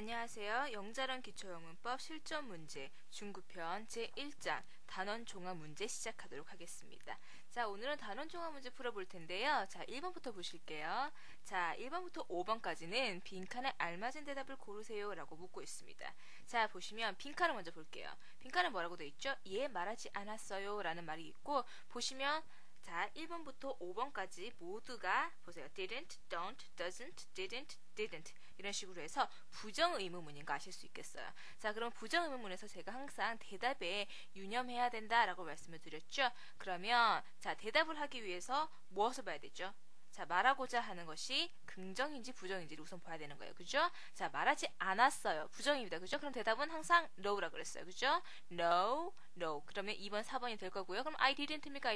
안녕하세요. 영자랑 기초영문법 실전 문제 중급편 제1장 단원 종합 문제 시작하도록 하겠습니다. 자, 오늘은 단원 종합 문제 풀어볼 텐데요. 자, 1번부터 보실게요. 자, 1번부터 5번까지는 빈칸에 알맞은 대답을 고르세요 라고 묻고 있습니다. 자, 보시면 빈칸을 먼저 볼게요. 빈칸은 뭐라고 되어 있죠? 예, 말하지 않았어요 라는 말이 있고, 보시면 자, 1번부터 5번까지 모두가 보세요. didn't, don't, doesn't, didn't 이런 식으로 해서 부정의문문인 거 아실 수 있겠어요. 자, 그럼 부정의문문에서 제가 항상 대답에 유념해야 된다라고 말씀을 드렸죠. 그러면 자, 대답을 하기 위해서 무엇을 봐야 되죠? 자, 말하고자 하는 것이 긍정인지 부정인지를 우선 봐야 되는 거예요. 그죠? 자, 말하지 않았어요. 부정입니다. 그죠? 그럼 대답은 항상 no라 그랬어요. 그죠? No, no. 그러면 2번, 4번이 될 거고요. 그럼 I didn't입니까?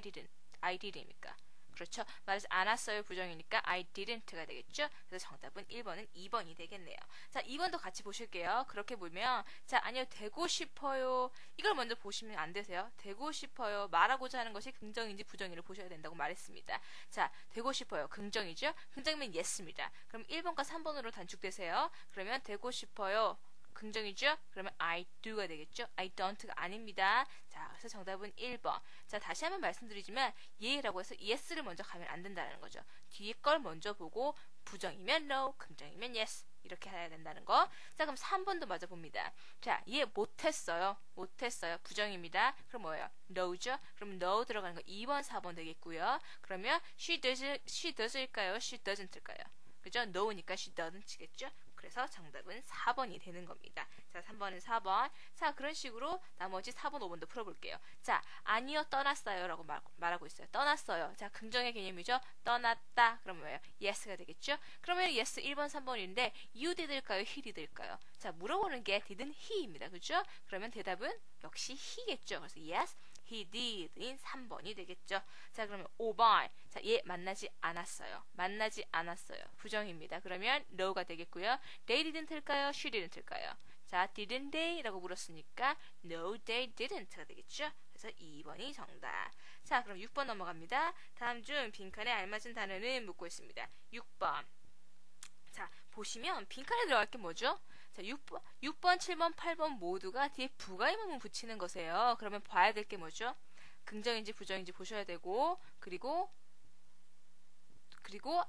I did입니까? 그렇죠. 말하지 않았어요. 부정이니까 I didn't가 되겠죠. 그래서 정답은 1번은 2번이 되겠네요. 자, 2번도 같이 보실게요. 그렇게 보면 자, 아니요. 되고 싶어요. 이걸 먼저 보시면 안 되세요. 되고 싶어요. 말하고자 하는 것이 긍정인지 부정인지를 보셔야 된다고 말했습니다. 자, 되고 싶어요. 긍정이죠. 긍정이면 yes입니다. 그럼 1번과 3번으로 단축되세요. 그러면 되고 싶어요. 긍정이죠? 그러면 I do가 되겠죠? I don't가 아닙니다. 자, 그래서 정답은 1번. 자, 다시 한번 말씀드리지만 예라고 해서 yes를 먼저 가면 안 된다는 거죠. 뒤에 걸 먼저 보고 부정이면 no, 긍정이면 yes 이렇게 해야 된다는 거. 자, 그럼 3번도 맞아 봅니다. 자, 예 못했어요. 부정입니다. 그럼 뭐예요? no죠? 그럼 no 들어가는 거 2번, 4번 되겠고요. 그러면 she does일까요? she doesn't일까요? 그죠? no니까 she doesn't겠죠? 그래서 정답은 4번이 되는 겁니다. 자, 3번은 4번. 자, 그런 식으로 나머지 4번, 5번도 풀어볼게요. 자, 아니요, 떠났어요 라고 말하고 있어요. 떠났어요. 자, 긍정의 개념이죠. 떠났다. 그럼 뭐예요? yes가 되겠죠? 그러면 yes 1번, 3번인데 you did일까요? he did일까요? 자, 물어보는 게 didn't he입니다. 그죠? 그러면 대답은 역시 he겠죠. 그래서 yes, he did인 3번이 되겠죠. 자, 그러면 5번. 자, 얘 만나지 않았어요. 부정입니다. 그러면 no가 되겠고요. they didn't일까요? she didn't일까요? 자, didn't they? 라고 물었으니까 no, they didn't가 되겠죠. 그래서 2번이 정답. 자, 그럼 6번 넘어갑니다. 다음 중 빈칸에 알맞은 단어는 묻고 있습니다. 6번. 자, 보시면 빈칸에 들어갈 게 뭐죠? 자, 6번, 7번, 8번 모두가 뒤에 부가의문문 붙이는 거세요. 그러면 봐야 될 게 뭐죠? 긍정인지 부정인지 보셔야 되고, 그리고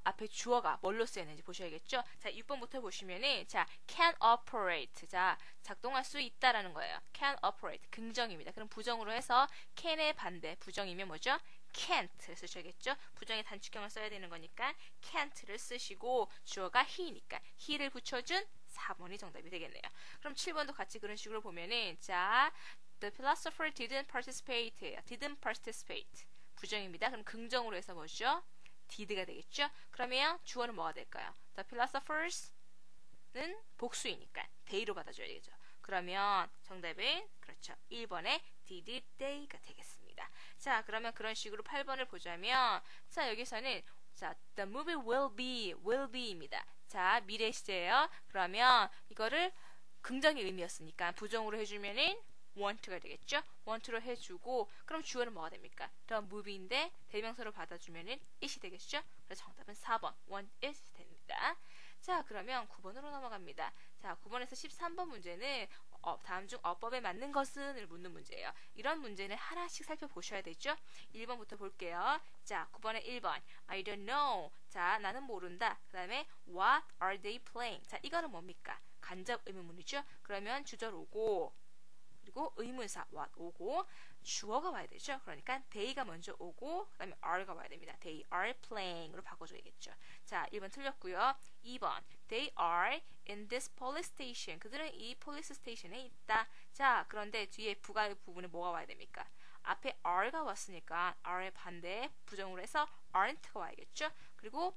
앞에 주어가 뭘로 쓰였는지 보셔야겠죠? 자, 6번부터 보시면은, 자, can operate. 자, 작동할 수 있다라는 거예요. can operate. 긍정입니다. 그럼 부정으로 해서 can의 반대, 부정이면 뭐죠? can't를 쓰셔야겠죠? 부정의 단축형을 써야 되는 거니까 can't를 쓰시고, 주어가 he니까 he를 붙여준 4번이 정답이 되겠네요. 그럼 7번도 같이 그런 식으로 보면은, 자, the philosopher didn't participate. 부정입니다. 그럼 긍정으로 해서 뭐죠? did가 되겠죠? 그러면 주어는 뭐가 될까요? The philosophers는 복수이니까 they로 받아줘야 되겠죠. 그러면 정답은 그렇죠. 1번에 did they가 되겠습니다. 자, 그러면 그런 식으로 8번을 보자면 자, 여기서는 자, the movie will be입니다. 자, 미래 시제예요. 그러면 이거를 긍정의 의미였으니까 부정으로 해주면은 want가 되겠죠? want로 해주고 그럼 주어는 뭐가 됩니까? the movie인데 대명사로 받아주면은 it이 되겠죠? 그래서 정답은 4번 want it 됩니다. 자, 그러면 9번으로 넘어갑니다. 자, 9번에서 13번 문제는 다음 중 어법에 맞는 것은을 묻는 문제예요. 이런 문제는 하나씩 살펴보셔야 되죠? 1번부터 볼게요. 자, 9번에 1번 I don't know. 자, 나는 모른다. 그 다음에 what are they playing? 자, 이거는 뭡니까? 간접 의문문이죠? 그러면 주절 오고 그리고 의문사 what 오고 주어가 와야 되죠. 그러니까 they가 먼저 오고 그 다음에 are가 와야 됩니다. They are playing으로 바꿔줘야겠죠. 자, 1번 틀렸고요. 2번 They are in this police station. 그들은 이 police station에 있다. 자, 그런데 뒤에 부가 부분에 뭐가 와야 됩니까? 앞에 are가 왔으니까 are의 반대에 부정으로 해서 aren't가 와야겠죠. 그리고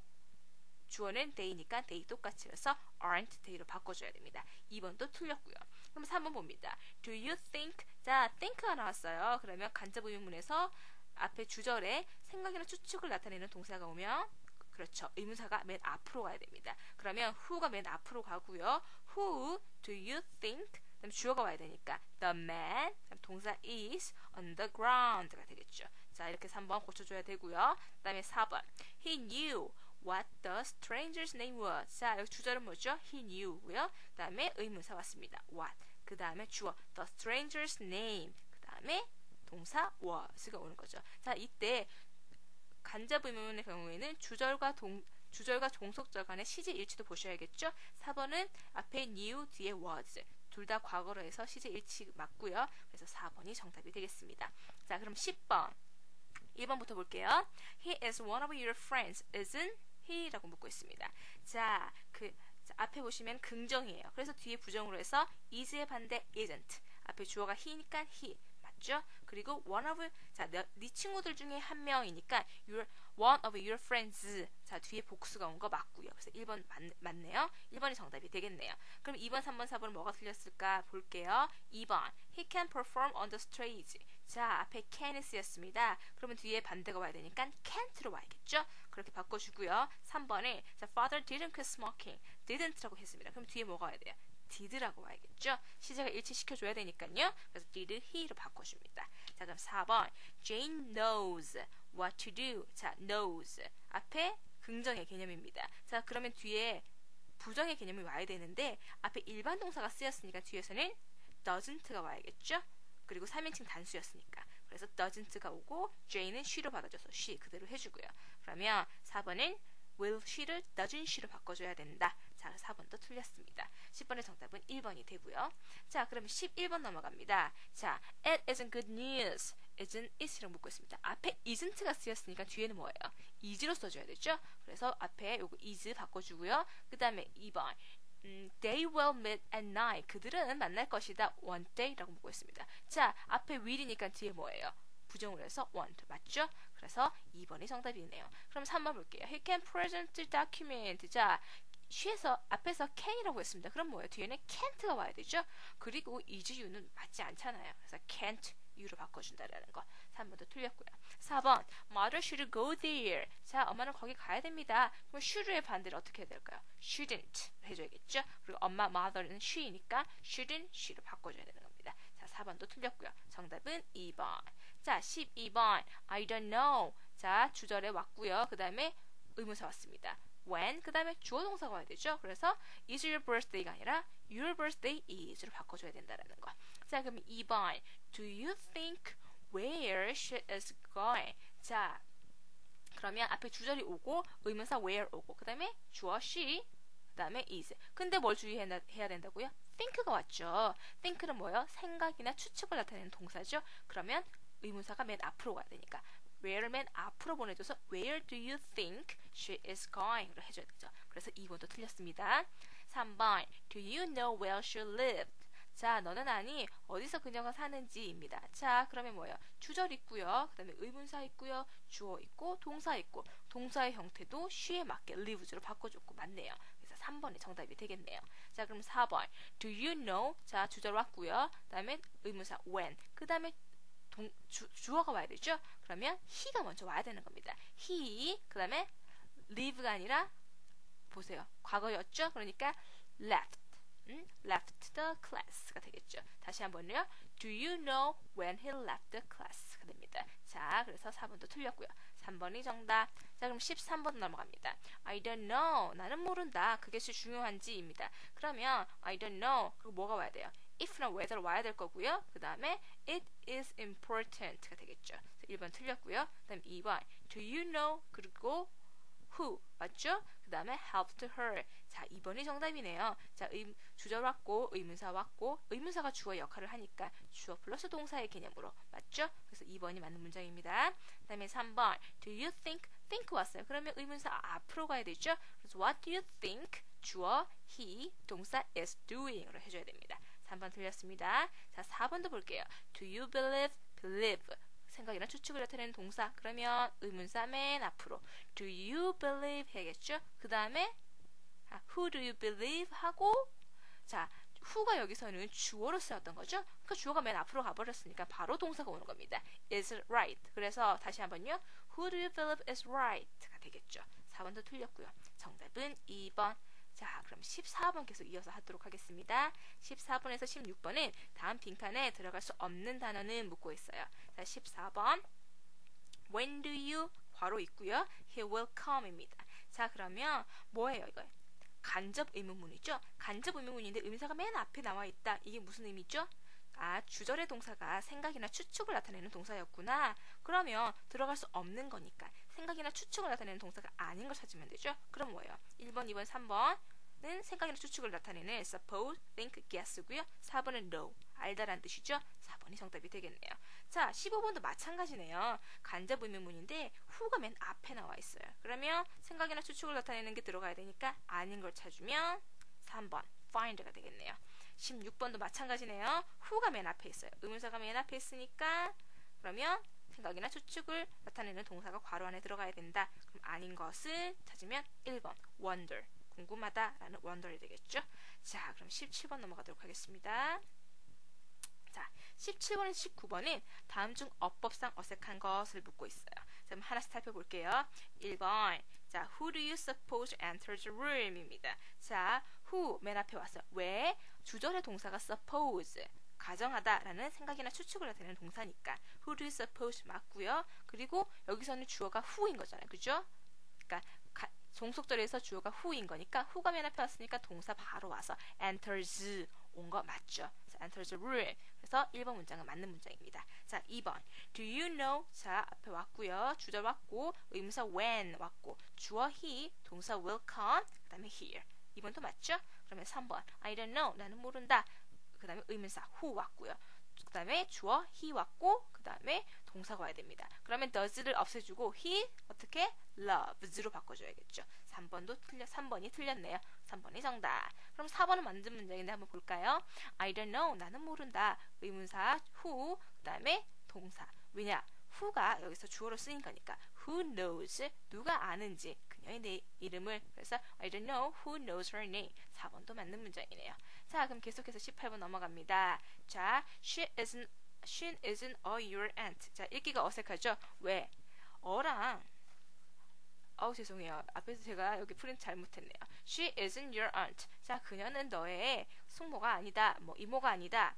주어는 they니까 they 똑같이 해서 aren't they로 바꿔줘야 됩니다. 2번도 틀렸고요. 그럼 3번 봅니다. Do you think? 자, think가 나왔어요. 그러면 간접 의문문에서 앞에 주절에 생각이나 추측을 나타내는 동사가 오면 그렇죠. 의문사가 맨 앞으로 가야 됩니다. 그러면 who가 맨 앞으로 가고요. Who do you think? 그다음 주어가 와야 되니까 the man, 동사 is on the ground가 되겠죠. 자, 이렇게 3번 고쳐줘야 되고요. 그 다음에 4번 He knew what the stranger's name was. 자, 여기 주절은 뭐죠? he knew고요. 그 다음에 의문사 왔습니다. what. 그 다음에 주어 the stranger's name. 그 다음에 동사 was가 오는 거죠. 자, 이때 간접 의문의 경우에는 주절과 종속절 간의 시제 일치도 보셔야겠죠. 4번은 앞에 knew 뒤에 was. 둘 다 과거로 해서 시제 일치 맞고요. 그래서 4번이 정답이 되겠습니다. 자, 그럼 10번. 1번부터 볼게요. He is one of your friends, isn't he? 라고 묻고 있습니다. 자, 앞에 보시면 긍정이에요. 그래서 뒤에 부정으로 해서 is의 반대 isn't. 앞에 주어가 he니까 he. 맞죠? 그리고 one of, 자, 네 친구들 중에 한 명이니까 one of your friends. 자, 뒤에 복수가 온 거 맞고요. 그래서 1번 맞네요. 1번이 정답이 되겠네요. 그럼 2번, 3번, 4번은 뭐가 틀렸을까 볼게요. 2번, he can perform on the stage. 자, 앞에 can이 쓰였습니다. 그러면 뒤에 반대가 와야 되니까 can't로 와야겠죠? 그렇게 바꿔주고요. 3번에 자, father didn't quit smoking. didn't라고 했습니다. 그럼 뒤에 뭐가 와야 돼요? did라고 와야겠죠? 시제가 일치시켜줘야 되니까요. 그래서 did he로 바꿔줍니다. 자, 그럼 4번 Jane knows what to do. 자, knows 앞에 긍정의 개념입니다. 자, 그러면 뒤에 부정의 개념이 와야 되는데 앞에 일반 동사가 쓰였으니까 뒤에서는 doesn't가 와야겠죠? 그리고 3인칭 단수였으니까 그래서 doesn't가 오고 Jane은 she로 받아줘서 she 그대로 해주고요. 그러면 4번은 will she를 doesn't she로 바꿔줘야 된다. 자, 4번도 틀렸습니다. 10번의 정답은 1번이 되고요. 자, 그럼 11번 넘어갑니다. 자, it isn't good news. isn't it이라고 묻고 있습니다. 앞에 isn't가 쓰였으니까 뒤에는 뭐예요? is로 써줘야 되죠? 그래서 앞에 요거 is 바꿔주고요. 그 다음에 2번 they will meet at night. 그들은 만날 것이다. one day라고 묻고 있습니다. 자, 앞에 will이니까 뒤에 뭐예요? 부정으로 해서 want. 맞죠? 그래서 2번이 정답이네요. 그럼 3번 볼게요. He can present the document. 자, 쉬에서 앞에서 can이라고 했습니다. 그럼 뭐예요? 뒤에는 can't가 와야 되죠? 그리고 is you는 맞지 않잖아요. 그래서 can't you로 바꿔준다라는 거. 3번도 틀렸고요. 4번 Mother should go there. 자, 엄마는 거기 가야 됩니다. 그럼 should의 반대를 어떻게 해야 될까요? shouldn't 해줘야겠죠? 그리고 엄마 mother는 she니까 shouldn't she로 바꿔줘야 되는 겁니다. 자, 4번도 틀렸고요. 정답은 2번. 자, 12번 I don't know. 자, 주절에 왔고요. 그 다음에 의문사 왔습니다. when 그 다음에 주어 동사가 와야 되죠. 그래서 is your birthday가 아니라 your birthday is로 바꿔줘야 된다라는 거. 자, 그럼 2번 do you think where she is going? 자, 그러면 앞에 주절이 오고 의문사 where 오고 그 다음에 주어 she 그 다음에 is. 근데 뭘 주의해야 된다고요? think가 왔죠. think는 뭐예요? 생각이나 추측을 나타내는 동사죠. 그러면 의문사가 맨 앞으로 가야 되니까 where를 맨 앞으로 보내줘서 where do you think she is going? 로 해줘야 되죠. 그래서 2번도 틀렸습니다. 3번 do you know where she lived? 자, 너는 아니 어디서 그녀가 사는지입니다. 자, 그러면 뭐예요? 주절 있고요. 그 다음에 의문사 있고요. 주어 있고 동사 있고 동사의 형태도 she에 맞게 lives로 바꿔줬고 맞네요. 그래서 3번이 정답이 되겠네요. 자, 그럼 4번 do you know? 자, 주절 왔고요. 그 다음에 의문사 when 그 다음에 주어가 와야 되죠? 그러면 he가 먼저 와야 되는 겁니다. he 그 다음에 live가 아니라 보세요. 과거였죠? 그러니까 left the class가 되겠죠. 다시 한번요. Do you know when he left the class가 됩니다. 자, 그래서 4번도 틀렸고요. 3번이 정답. 자, 그럼 13번 넘어갑니다. I don't know. 나는 모른다. 그게 중요한지입니다. 그러면 I don't know. 그리고 뭐가 와야 돼요? if나 whether 와야 될 거고요. 그 다음에 it is important가 되겠죠. 1번 틀렸고요. 그 다음에 2번 do you know 그리고 who 맞죠? 그 다음에 helped her. 자, 2번이 정답이네요. 자, 주절 왔고 의문사 왔고 의문사가 주어 역할을 하니까 주어 플러스 동사의 개념으로 맞죠? 그래서 2번이 맞는 문장입니다. 그 다음에 3번 do you think 왔어요. 그러면 의문사 앞으로 가야 되죠? 그래서 what do you think 주어 he 동사 is doing으로 해줘야 됩니다. 3번 틀렸습니다. 자, 4번도 볼게요. Do you believe 생각이나 추측을 나타내는 동사. 그러면 의문사 맨 앞으로 Do you believe 해야겠죠? 그 다음에 Who do you believe 하고 자, who가 여기서는 주어로 쓰였던 거죠? 그 주어가 맨 앞으로 가버렸으니까 바로 동사가 오는 겁니다. is right. 그래서 다시 한번요. Who do you believe is right가 되겠죠? 4번도 틀렸고요. 정답은 2번. 자, 그럼 14번 계속 이어서 하도록 하겠습니다. 14번에서 16번은 다음 빈칸에 들어갈 수 없는 단어는 묻고 있어요. 자, 14번 When do you 괄호 있고요. He will come입니다. 자, 그러면 뭐예요, 이거? 간접 의문문이죠? 간접 의문문인데 의문사가 맨 앞에 나와 있다. 이게 무슨 의미죠? 아, 주절의 동사가 생각이나 추측을 나타내는 동사였구나. 그러면 들어갈 수 없는 거니까 생각이나 추측을 나타내는 동사가 아닌 걸 찾으면 되죠? 그럼 뭐예요? 1번, 2번, 3번은 생각이나 추측을 나타내는 suppose, think, guess고요. 4번은 know, 알다란 뜻이죠? 4번이 정답이 되겠네요. 자, 15번도 마찬가지네요. 간접 의문문인데 who가 맨 앞에 나와 있어요. 그러면 생각이나 추측을 나타내는 게 들어가야 되니까 아닌 걸 찾으면 3번 find가 되겠네요. 16번도 마찬가지네요. who가 맨 앞에 있어요. 의문사가 맨 앞에 있으니까 그러면 생각이나 추측을 나타내는 동사가 괄호 안에 들어가야 된다. 그럼 아닌 것을 찾으면 1번 wonder, 궁금하다 라는 wonder이 되겠죠. 자, 그럼 17번 넘어가도록 하겠습니다. 자, 17번에서 19번은 다음 중 어법상 어색한 것을 묻고 있어요. 자, 그럼 하나씩 살펴볼게요. 1번, 자, who do you suppose enters the room? 입니다. 자, who 맨 앞에 왔어요. 왜? 주절의 동사가 suppose, 가정하다 라는 생각이나 추측을 나타내는 동사니까 who do you suppose 맞고요. 그리고 여기서는 주어가 who인 거잖아요. 그죠? 그러니까 종속절에서 주어가 who인 거니까 who가 맨 앞에 왔으니까 동사 바로 와서 enters 온 거 맞죠? enters the room. 그래서 1번 문장은 맞는 문장입니다. 자, 2번. Do you know? 자, 앞에 왔고요. 주절 왔고, 의문사 when 왔고, 주어 he, 동사 will come, 그 다음에 here. 2번도 맞죠? 그러면 3번. I don't know. 나는 모른다. 그 다음에 의문사 who 왔고요. 그 다음에 주어 he 왔고, 그 다음에 동사가 와야 됩니다. 그러면 does를 없애주고 he 어떻게? loves로 바꿔줘야겠죠. 3번이 틀렸네요. 3번이 정답. 그럼 4번은 맞는 문장인데 한번 볼까요? I don't know. 나는 모른다. 의문사 who, 그 다음에 동사. 왜냐? who가 여기서 주어로 쓰인 거니까 who knows, 누가 아는지 그녀의 내 이름을. 그래서 I don't know who knows her name. 4번도 맞는 문장이네요. 자, 그럼 계속해서 18번 넘어갑니다. 자, she isn't your aunt. 자, 읽기가 어색하죠? 왜? 어랑 죄송해요. 앞에서 제가 여기 프린트 잘못했네요. She isn't your aunt. 자, 그녀는 너의 숙모가 아니다. 뭐 이모가 아니다.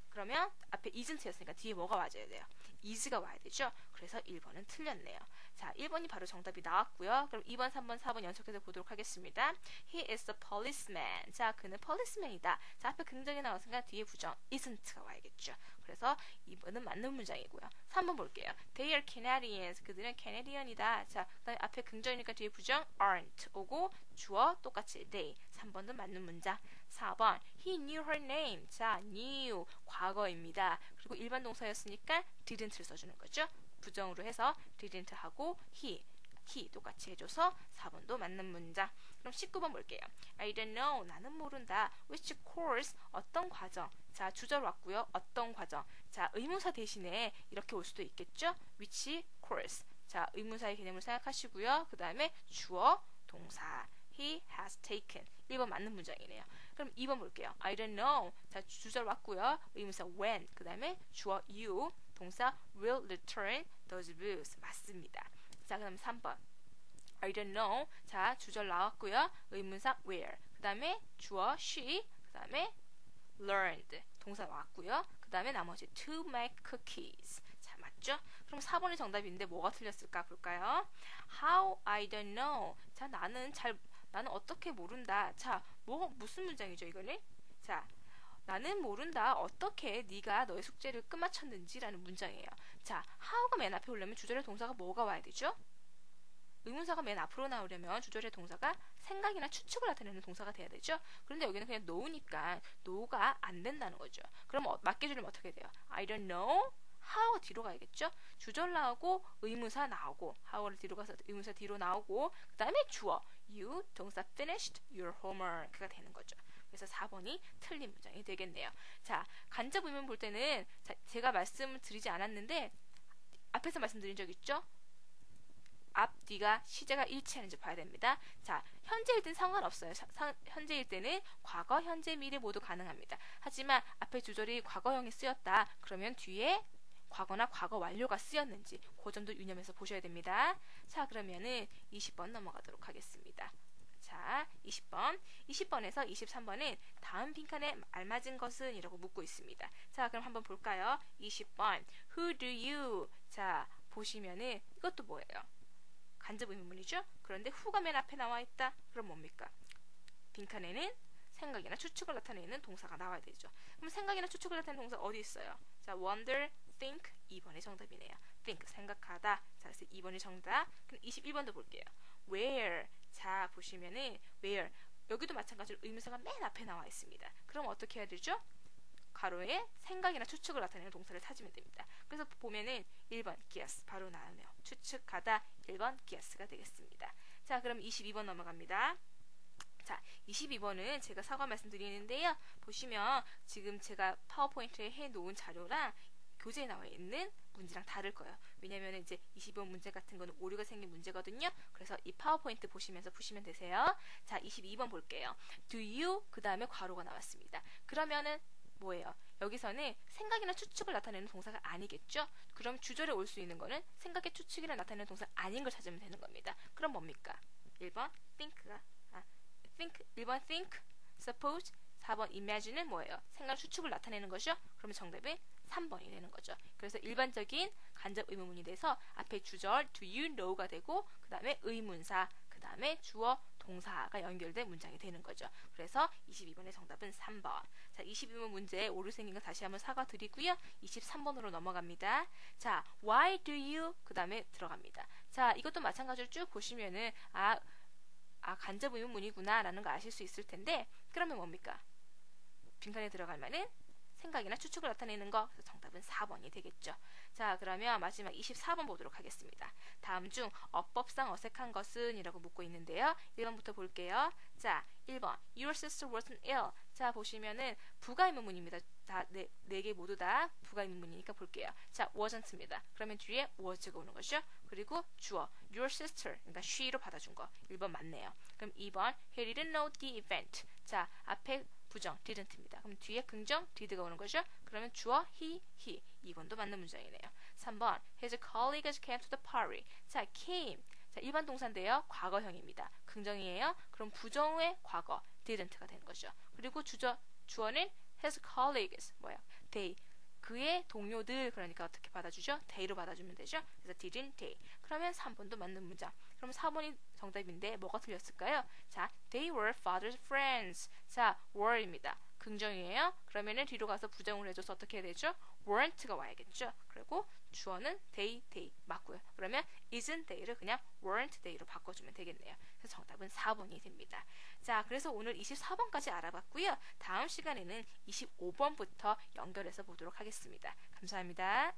그러면 앞에 isn't였으니까 뒤에 뭐가 와줘야 돼요? is가 와야 되죠. 그래서 1번은 틀렸네요. 자, 1번이 바로 정답이 나왔고요. 그럼 2번, 3번, 4번 연속해서 보도록 하겠습니다. He is a policeman. 자, 그는 policeman이다. 자, 앞에 긍정이 나왔으니까 뒤에 부정 isn't가 와야겠죠. 그래서 2번은 맞는 문장이고요. 3번 볼게요. They are Canadians. 그들은 캐네디언이다. 자, 그다음에 앞에 긍정이니까 뒤에 부정 aren't 오고 주어 똑같이 they. 3번도 맞는 문장. 4번 He knew her name. 자, knew 과거입니다. 그리고 일반 동사였으니까 didn't를 써주는 거죠. 부정으로 해서 didn't 하고 he 똑같이 해줘서 4번도 맞는 문장. 그럼 19번 볼게요. I don't know. 나는 모른다. Which course? 어떤 과정. 자, 주절 왔고요. 어떤 과정. 자, 의문사 대신에 이렇게 올 수도 있겠죠. Which course. 자, 의문사의 개념을 생각하시고요. 그 다음에 주어, 동사. He has taken. 1번 맞는 문장이네요. 그럼 2번 볼게요. I don't know. 자, 주절 왔고요. 의문사 when. 그 다음에 주어 you. 동사 will return those books. 맞습니다. 자, 그럼 3번. I don't know. 자, 주절 나왔고요. 의문사 where. 그 다음에 주어 she. 그 다음에 learned. 동사 왔고요. 그 다음에 나머지 to make cookies. 자, 맞죠? 그럼 4번이 정답인데 뭐가 틀렸을까 볼까요? How I don't know. 자, 나는 어떻게 모른다. 자, 무슨 문장이죠, 이거는? 자, 나는 모른다. 어떻게 네가 너의 숙제를 끝마쳤는지라는 문장이에요. 자, how가 맨 앞에 오려면 주절의 동사가 뭐가 와야 되죠? 의문사가 맨 앞으로 나오려면 주절의 동사가 생각이나 추측을 나타내는 동사가 돼야 되죠. 그런데 여기는 그냥 know니까 know가 안 된다는 거죠. 그럼 맡겨주려면 어떻게 돼요? I don't know. how가 뒤로 가야겠죠. 주절 나오고 의문사 나오고 how를 뒤로 가서 의문사 뒤로 나오고 그 다음에 주어 you 동사 finished your homework가 되는 거죠. 그래서 4번이 틀린 문장이 되겠네요. 자, 간접 의문 볼 때는 제가 말씀을 드리지 않았는데 앞에서 말씀드린 적 있죠? 앞, 뒤가 시제가 일치하는지 봐야 됩니다. 자, 현재일 땐 상관없어요. 현재일 때는 과거, 현재, 미래 모두 가능합니다. 하지만 앞에 주절이 과거형이 쓰였다. 그러면 뒤에 과거나 과거 완료가 쓰였는지 그 점도 유념해서 보셔야 됩니다. 자, 그러면은 20번 넘어가도록 하겠습니다. 자, 20번에서 23번은 다음 빈칸에 알맞은 것은? 이라고 묻고 있습니다. 자, 그럼 한번 볼까요? 20번 Who do you? 자, 보시면은 이것도 뭐예요? 간접 의문문이죠. 그런데 who가 맨 앞에 나와 있다. 그럼 뭡니까? 빈칸에는 생각이나 추측을 나타내는 동사가 나와야 되죠. 그럼 생각이나 추측을 나타내는 동사 어디 있어요? 자, wonder, think 2번이 정답이네요. think 생각하다. 자, 그래서 2번이 정답. 그럼 21번도 볼게요. where. 자, 보시면은 where 여기도 마찬가지로 의문사가 맨 앞에 나와 있습니다. 그럼 어떻게 해야 되죠? 가로에 생각이나 추측을 나타내는 동사를 찾으면 됩니다. 그래서 보면은 1번 guess 바로 나오네요. 추측하다 1번 guess가 되겠습니다. 자, 그럼 22번 넘어갑니다. 자, 22번은 제가 사과 말씀드리는데요. 보시면 지금 제가 파워포인트에 해놓은 자료랑 교재에 나와 있는 문제랑 다를 거예요. 왜냐면 이제 22번 문제 같은 거는 오류가 생긴 문제거든요. 그래서 이 파워포인트 보시면서 푸시면 되세요. 자, 22번 볼게요. Do you 그 다음에 괄호가 나왔습니다. 그러면은 뭐예요? 여기서는 생각이나 추측을 나타내는 동사가 아니겠죠? 그럼 주절에 올 수 있는 거는 생각의 추측이나 나타내는 동사가 아닌 걸 찾으면 되는 겁니다. 그럼 뭡니까? 1번 think가 think 1번 think, suppose 4번 imagine은 뭐예요? 생각 추측을 나타내는 것이죠. 그러면 정답은 3번이 되는 거죠. 그래서 일반적인 간접 의문문이 돼서 앞에 주절 do you know가 되고 그 다음에 의문사 그 다음에 주어 동사가 연결된 문장이 되는 거죠. 그래서 22번의 정답은 3번. 자, 22번 문제 오류 생긴 거 다시 한번 사과드리고요. 23번으로 넘어갑니다. 자, why do you 그 다음에 들어갑니다. 자, 이것도 마찬가지로 쭉 보시면은 간접 의문문이구나 라는 거 아실 수 있을 텐데 그러면 뭡니까? 빈칸에 들어갈 만은 생각이나 추측을 나타내는 거. 그래서 정답은 4번이 되겠죠. 자, 그러면 마지막 24번 보도록 하겠습니다. 다음 중 어법상 어색한 것은 이라고 묻고 있는데요. 1번부터 볼게요. 자, 1번 Your sister wasn't ill. 자, 보시면은 부가의문문입니다. 다 네 개 모두 다 부가의문문이니까 볼게요. 자, wasn't입니다. 그러면 뒤에 was가 오는 것이죠. 그리고 주어 your sister, 그러니까 she로 받아준 거 1번 맞네요. 그럼 2번 he didn't know the event. 자, 앞에 부정 didn't입니다. 그럼 뒤에 긍정 did가 오는 거죠. 그러면 주어 he 2번도 맞는 문장이네요. 3번 his colleagues came to the party. 자, came. 자, 일반 동사인데요. 과거형입니다. 긍정이에요. 그럼 부정의 과거 didn't가 되는 거죠. 그리고 주어는 his colleagues 뭐야? they. 그의 동료들. 그러니까 어떻게 받아주죠? they로 받아주면 되죠. 그래서 didn't they. 그러면 3번도 맞는 문장. 그럼 4번이 정답인데 뭐가 틀렸을까요? 자, they were father's friends. 자, were입니다. 긍정이에요. 그러면은 뒤로 가서 부정을 해줘서 어떻게 해야 되죠? weren't가 와야겠죠. 그리고 주어는 they 맞고요. 그러면 isn't they를 그냥 weren't they로 바꿔주면 되겠네요. 그래서 정답은 4번이 됩니다. 자, 그래서 오늘 24번까지 알아봤고요. 다음 시간에는 25번부터 연결해서 보도록 하겠습니다. 감사합니다.